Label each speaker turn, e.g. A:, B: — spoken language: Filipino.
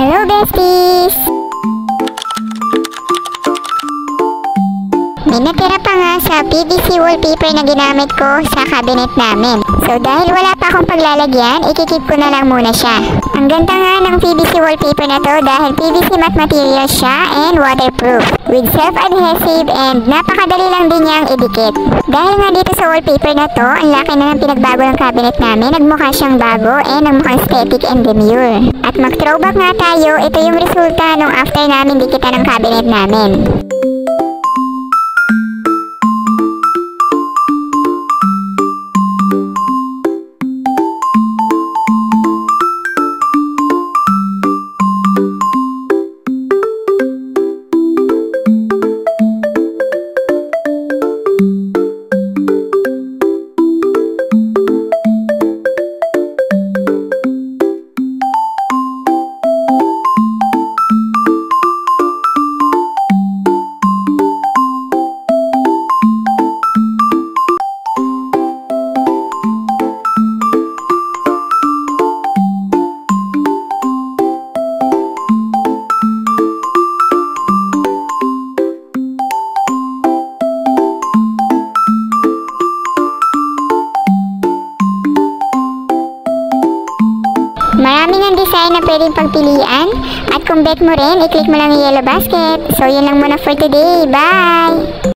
A: Hello besties! May natira pa nga sa PVC wallpaper na ginamit ko sa cabinet namin. So dahil wala pa akong paglalagyan, ikikip ko na lang muna siya. Ang ganda nga ng PVC wallpaper na to dahil PVC matte material siya and waterproof. With self-adhesive and napakadali lang din niyang idikit. Dahil nga dito sa wallpaper na to, ang laki na ng pinagbago ng cabinet namin. Nagmukha siyang bago and nagmukhang aesthetic and demure. At mag-throwback nga tayo, ito yung resulta nung after namin dikitan ng cabinet namin. Marami ng design na pwedeng pagpilian at kung bet mo rin, i-click mo lang yung yellow basket. So yun lang muna for today. Bye!